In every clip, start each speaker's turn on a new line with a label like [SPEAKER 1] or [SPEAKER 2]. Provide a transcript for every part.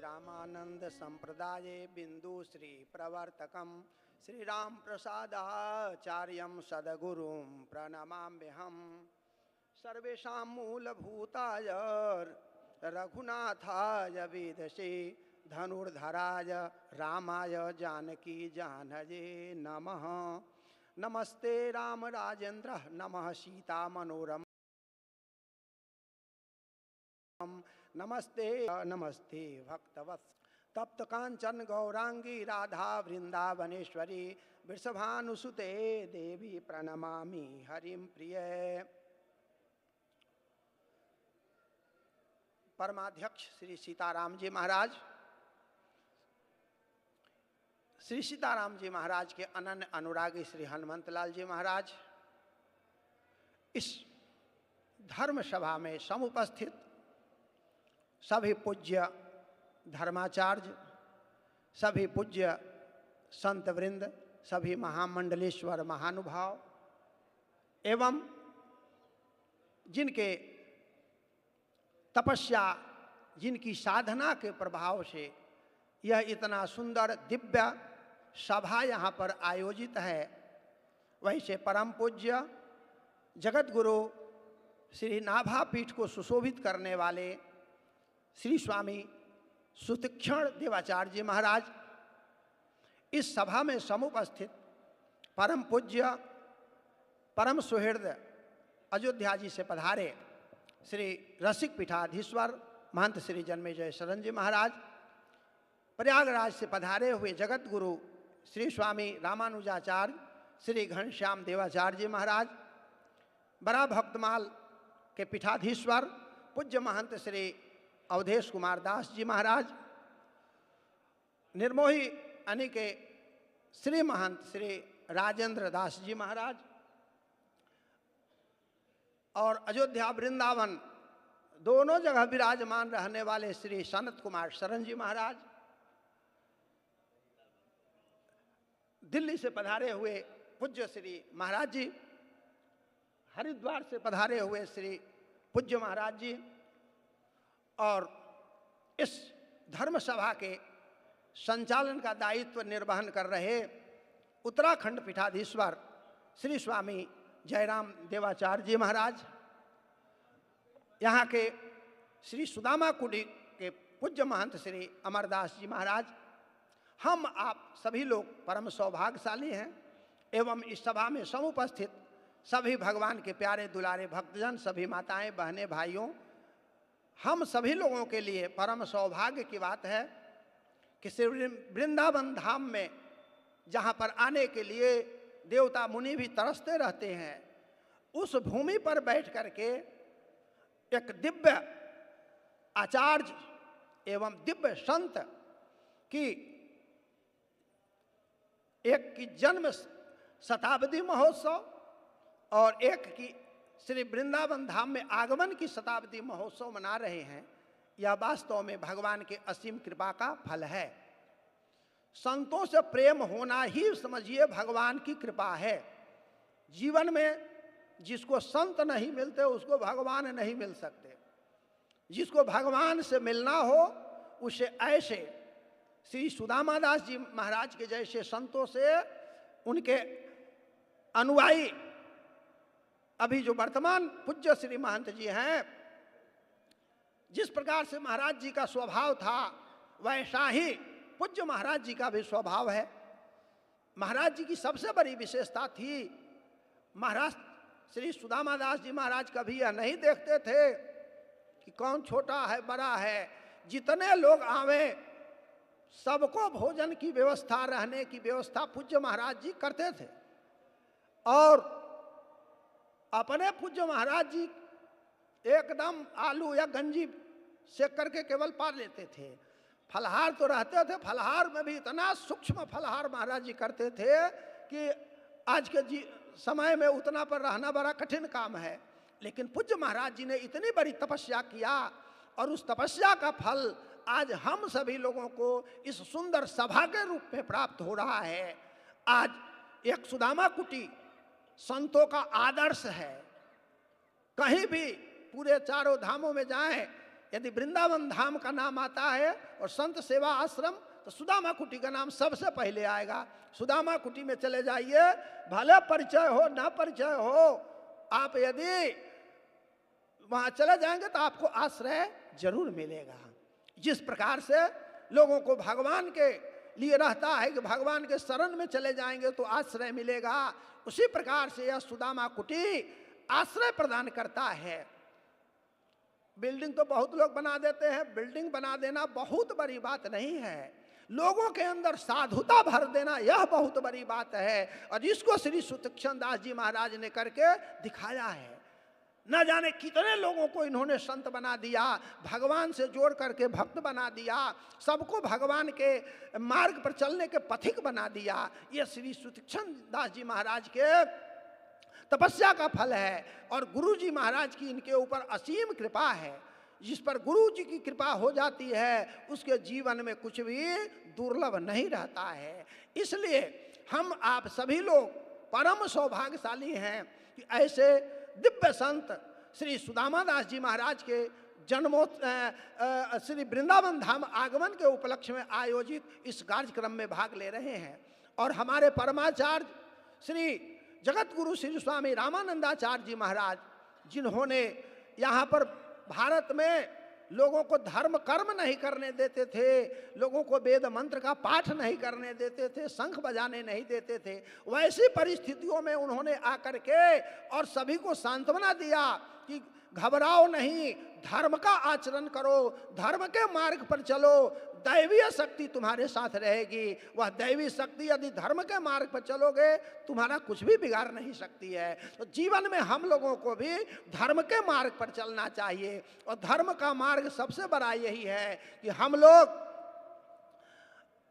[SPEAKER 1] रामानंद संप्रदाये बिंदु श्री प्रवर्तकम श्री राम प्रसादाचार्यं सद्गुरुं प्रणमाम्यहम्। सर्वेषां मूलभूताय रघुनाथाय वेदसे धनुर्धराय रामाय जानकी जानये नमः। नमस्ते राम राजेन्द्र नमः सीता मनोरम नमस्ते नमस्ते भक्तवत्स तप्त कांचन गौरांगी राधा वृंदावनेश्वरी वृषभानुसुते देवी प्रणमामि हरिं प्रिय। परमाध्यक्ष श्री सीताराम जी महाराज, श्री सीताराम जी महाराज के अनन्य अनुरागी श्री हनुमंतलाल जी महाराज, इस धर्म सभा में समुपस्थित सभी पूज्य धर्माचार्य, सभी पूज्य संत वृंद, सभी महामंडलेश्वर महानुभाव एवं जिनके तपस्या, जिनकी साधना के प्रभाव से यह इतना सुंदर दिव्य सभा यहाँ पर आयोजित है, वैसे परम पूज्य जगत गुरु श्री नाभा पीठ को सुशोभित करने वाले श्री स्वामी सुतीक्षण देवाचार्य जी महाराज, इस सभा में समुपस्थित परम पूज्य परम सुहृद अयोध्या जी से पधारे श्री रसिक पीठाधीश्वर महंत श्री जन्मेजय शरण जी महाराज, प्रयागराज से पधारे हुए जगत गुरु श्री स्वामी रामानुजाचार्य श्री घनश्याम देवाचार्य जी महाराज, बड़ा भक्तमाल के पीठाधीश्वर पूज्य महंत श्री अवधेश कुमार दास जी महाराज, निर्मोही अनि के श्री महंत श्री राजेंद्र दास जी महाराज और अयोध्या वृंदावन दोनों जगह विराजमान रहने वाले श्री सनत कुमार शरण जी महाराज, दिल्ली से पधारे हुए पूज्य श्री महाराज जी, हरिद्वार से पधारे हुए श्री पूज्य महाराज जी और इस धर्म सभा के संचालन का दायित्व निर्वहन कर रहे उत्तराखंड पीठाधीश्वर श्री स्वामी जयराम देवाचार्य जी महाराज, यहाँ के श्री सुदामा कुटी के पूज्य महंत श्री अमरदास जी महाराज, हम आप सभी लोग परम सौभाग्यशाली हैं एवं इस सभा में समुपस्थित सभी भगवान के प्यारे दुलारे भक्तजन, सभी माताएं बहनें भाइयों, हम सभी लोगों के लिए परम सौभाग्य की बात है कि श्री वृंदावन धाम में जहाँ पर आने के लिए देवता मुनि भी तरसते रहते हैं, उस भूमि पर बैठ करके एक दिव्य आचार्य एवं दिव्य संत की एक की जन्म शताब्दी महोत्सव और एक की श्री वृंदावन धाम में आगमन की शताब्दी महोत्सव मना रहे हैं। यह वास्तव में भगवान के असीम कृपा का फल है। संतों से प्रेम होना ही समझिए भगवान की कृपा है। जीवन में जिसको संत नहीं मिलते उसको भगवान नहीं मिल सकते। जिसको भगवान से मिलना हो उसे ऐसे श्री सुदामा दास जी महाराज के जैसे संतों से, उनके अनुयायी अभी जो वर्तमान पूज्य श्री महंत जी हैं, जिस प्रकार से महाराज जी का स्वभाव था वैसा ही पूज्य महाराज जी का भी स्वभाव है। महाराज जी की सबसे बड़ी विशेषता थी, महाराज श्री सुदामा दास जी महाराज कभी यह नहीं देखते थे कि कौन छोटा है बड़ा है, जितने लोग आवे सबको भोजन की व्यवस्था, रहने की व्यवस्था पूज्य महाराज जी करते थे और अपने पूज्य महाराज जी एकदम आलू या गंजी सेक करके केवल पार लेते थे। फलहार तो रहते थे, फलहार में भी इतना सूक्ष्म फलहार महाराज जी करते थे कि आज के समय में उतना पर रहना बड़ा कठिन काम है। लेकिन पूज्य महाराज जी ने इतनी बड़ी तपस्या किया और उस तपस्या का फल आज हम सभी लोगों को इस सुंदर सभा के रूप में प्राप्त हो रहा है। आज एक सुदामा कुटी संतों का आदर्श है। कहीं भी पूरे चारों धामों में जाएं, यदि वृंदावन धाम का नाम आता है और संत सेवा आश्रम, तो सुदामा कुटी का नाम सबसे पहले आएगा। सुदामा कुटी में चले जाइए, भले परिचय हो ना परिचय हो, आप यदि वहां चले जाएंगे तो आपको आश्रय जरूर मिलेगा। जिस प्रकार से लोगों को भगवान के लिए रहता है कि भगवान के शरण में चले जाएंगे तो आश्रय मिलेगा, उसी प्रकार से यह सुदामा कुटी आश्रय प्रदान करता है। बिल्डिंग तो बहुत लोग बना देते हैं, बिल्डिंग बना देना बहुत बड़ी बात नहीं है, लोगों के अंदर साधुता भर देना यह बहुत बड़ी बात है। और इसको श्री सुतीक्षण दास जी महाराज ने करके दिखाया है। न जाने कितने लोगों को इन्होंने संत बना दिया, भगवान से जोड़ करके भक्त बना दिया, सबको भगवान के मार्ग पर चलने के पथिक बना दिया। ये श्री सुतीक्षण दास जी महाराज के तपस्या का फल है और गुरु जी महाराज की इनके ऊपर असीम कृपा है। जिस पर गुरु जी की कृपा हो जाती है उसके जीवन में कुछ भी दुर्लभ नहीं रहता है। इसलिए हम आप सभी लोग परम सौभाग्यशाली हैं कि ऐसे दिव्य संत श्री सुदामा दास जी महाराज के श्री वृंदावन धाम आगमन के उपलक्ष्य में आयोजित इस कार्यक्रम में भाग ले रहे हैं। और हमारे परमाचार्य श्री जगत गुरु श्री स्वामी रामानंदाचार्य जी महाराज, जिन्होंने यहाँ पर भारत में लोगों को धर्म कर्म नहीं करने देते थे, लोगों को वेद मंत्र का पाठ नहीं करने देते थे, शंख बजाने नहीं देते थे, वैसी परिस्थितियों में उन्होंने आकर के और सभी को सांत्वना दिया कि घबराओ नहीं, धर्म का आचरण करो, धर्म के मार्ग पर चलो, दैवीय शक्ति तुम्हारे साथ रहेगी। वह दैवी शक्ति यदि धर्म के मार्ग पर चलोगे तुम्हारा कुछ भी बिगाड़ नहीं सकती है। तो जीवन में हम लोगों को भी धर्म के मार्ग पर चलना चाहिए और धर्म का मार्ग सबसे बड़ा यही है कि हम लोग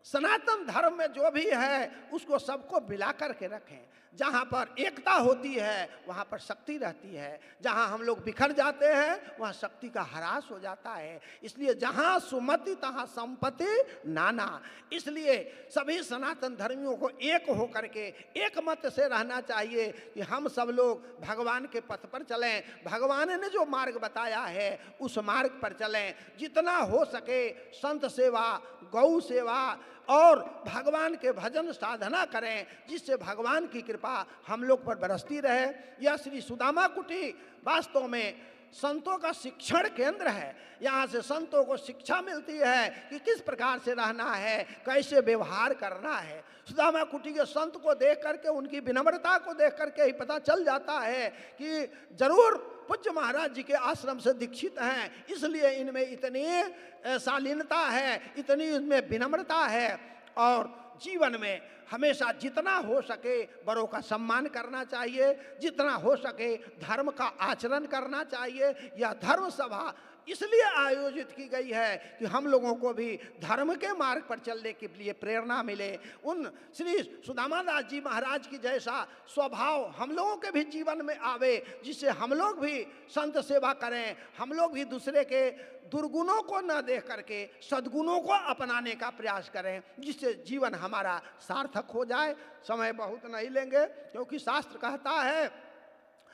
[SPEAKER 1] सनातन धर्म में जो भी है उसको सबको मिला करके रखें। जहाँ पर एकता होती है वहाँ पर शक्ति रहती है, जहाँ हम लोग बिखर जाते हैं वहाँ शक्ति का ह्रास हो जाता है। इसलिए जहाँ सुमति तहाँ संपत्ति नाना। इसलिए सभी सनातन धर्मियों को एक हो करके एक मत से रहना चाहिए कि हम सब लोग भगवान के पथ पर चलें, भगवान ने जो मार्ग बताया है उस मार्ग पर चलें। जितना हो सके संत सेवा, गौ सेवा और भगवान के भजन साधना करें, जिससे भगवान की कृपा हम लोग पर बरसती रहे। यह श्री सुदामा कुटी वास्तव में संतों का शिक्षण केंद्र है। यहाँ से संतों को शिक्षा मिलती है कि किस प्रकार से रहना है, कैसे व्यवहार करना है। सुदामा कुटी के संत को देख करके, उनकी विनम्रता को देख करके ही पता चल जाता है कि जरूर पूज्य महाराज जी के आश्रम से दीक्षित हैं, इसलिए इनमें इतनी शालीनता है, इतनी इनमें विनम्रता है। और जीवन में हमेशा जितना हो सके बड़ों का सम्मान करना चाहिए, जितना हो सके धर्म का आचरण करना चाहिए। यह धर्म सभा इसलिए आयोजित की गई है कि हम लोगों को भी धर्म के मार्ग पर चलने के लिए प्रेरणा मिले। उन श्री सुदामा दास जी महाराज की जैसा स्वभाव हम लोगों के भी जीवन में आवे, जिससे हम लोग भी संत सेवा करें, हम लोग भी दूसरे के दुर्गुणों को न देख करके सद्गुणों को अपनाने का प्रयास करें, जिससे जीवन हमारा सार्थक हो जाए। समय बहुत नहीं लेंगे क्योंकि शास्त्र कहता है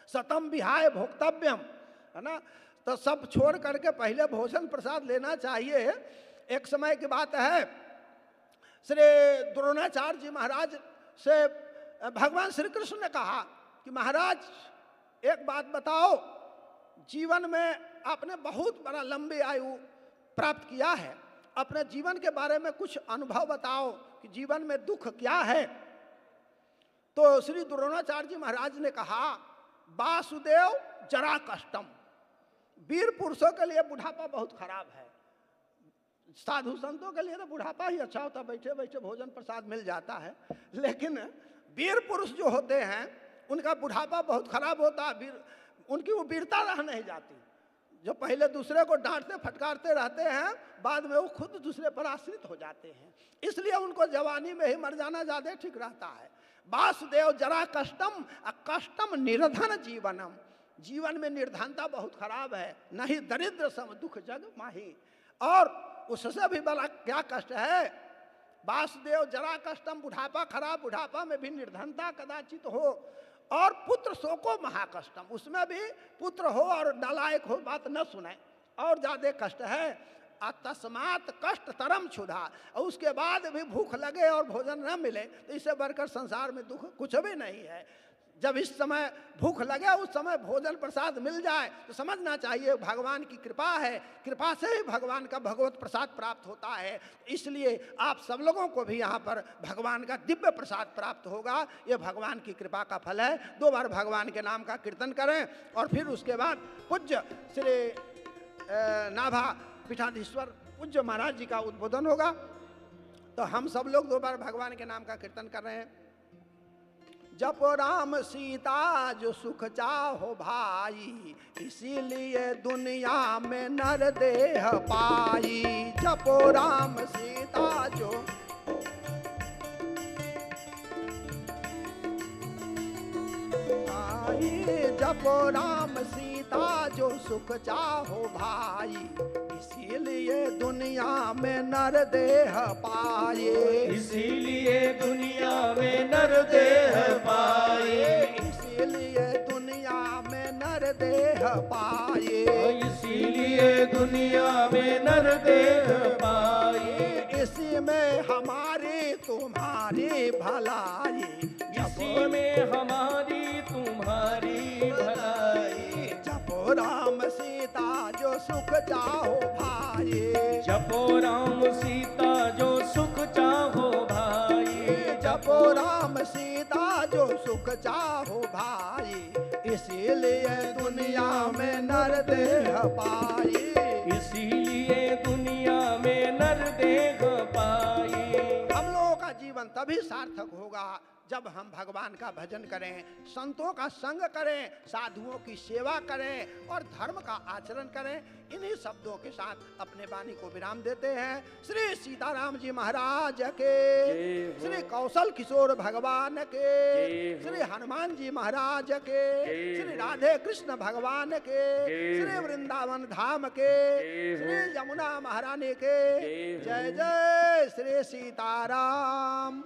[SPEAKER 1] सतम विहाय भोक्तव्यम, है ना। तो सब छोड़ करके पहले भोजन प्रसाद लेना चाहिए। एक समय की बात है, श्री द्रोणाचार्य जी महाराज से भगवान श्री कृष्ण ने कहा कि महाराज एक बात बताओ, जीवन में आपने बहुत बड़ा लंबी आयु प्राप्त किया है, अपने जीवन के बारे में कुछ अनुभव बताओ कि जीवन में दुख क्या है। तो श्री द्रोणाचार्य जी महाराज ने कहा वासुदेव जरा कष्टम, वीर पुरुषों के लिए बुढ़ापा बहुत खराब है, साधु संतों के लिए तो बुढ़ापा ही अच्छा होता, बैठे बैठे भोजन प्रसाद मिल जाता है। लेकिन वीर पुरुष जो होते हैं उनका बुढ़ापा बहुत खराब होता है, उनकी वो वीरता रह नहीं जाती। जो पहले दूसरे को डांटते फटकारते रहते हैं, बाद में वो खुद दूसरे पर आश्रित हो जाते हैं। इसलिए उनको जवानी में ही मर जाना ज्यादा ठीक रहता है। वासुदेव जरा कष्टम अकष्टम निर्धन जीवनम, जीवन में निर्धनता बहुत खराब है, नहीं दरिद्र सम दुख जग माही। और उससे भी बड़ा क्या कष्ट है, वासुदेव जरा कष्टम, बुढ़ापा खराब, बुढ़ापा में भी निर्धनता कदाचित हो। और पुत्र शोको महाकष्टम, उसमें भी पुत्र हो और नालायक हो, बात न सुने, और ज्यादा कष्ट है। तस्मात कष्ट तरम क्षुधा, और उसके बाद भी भूख लगे और भोजन न मिले तो इससे बढ़कर संसार में दुख कुछ भी नहीं है। जब इस समय भूख लगे उस समय भोजन प्रसाद मिल जाए तो समझना चाहिए भगवान की कृपा है, कृपा से ही भगवान का भगवत प्रसाद प्राप्त होता है। इसलिए आप सब लोगों को भी यहाँ पर भगवान का दिव्य प्रसाद प्राप्त होगा, ये भगवान की कृपा का फल है। 2 बार भगवान के नाम का कीर्तन करें और फिर उसके बाद पूज्य श्री नाभा पीठाधीश्वर पूज्य महाराज जी का उद्बोधन होगा। तो हम सब लोग 2 बार भगवान के नाम का कीर्तन कर रहे हैं। जपो राम सीता जो सुख चाहो भाई, इसीलिए दुनिया में नर देह पाई। जपो राम सीता जो भाई, जपो राम सीता जो सुख चाहो भाई, इसीलिए दुनिया में नर देह पाए।
[SPEAKER 2] इसीलिए दुनिया में नर देह पाए।
[SPEAKER 1] इसीलिए दुनिया में नर देह पाए।
[SPEAKER 2] इसीलिए दुनिया में नर देह पाए।
[SPEAKER 1] इसी में हमारी तुम्हारी भलाई,
[SPEAKER 2] इसी में हमारी तुम्हारी भलाई।
[SPEAKER 1] जपो राम सीता जो सुख चाहो भाई।
[SPEAKER 2] जपो राम सीता जो सुख चाहो भाई।
[SPEAKER 1] जपो राम सीता जो सुख चाहो भाई, इसीलिए दुनिया में नर देह पाई।
[SPEAKER 2] इसीलिए दुनिया में नर देह पाई।
[SPEAKER 1] हम लोगों का जीवन तभी सार्थक होगा जब हम भगवान का भजन करें, संतों का संग करें, साधुओं की सेवा करें और धर्म का आचरण करें। इन्हीं शब्दों के साथ अपने वाणी को विराम देते हैं। श्री सीताराम जी महाराज के, श्री कौशल किशोर भगवान के, श्री हनुमान जी महाराज के, श्री राधे कृष्ण भगवान के, श्री वृंदावन धाम के, श्री यमुना महारानी के। जय जय श्री सीताराम।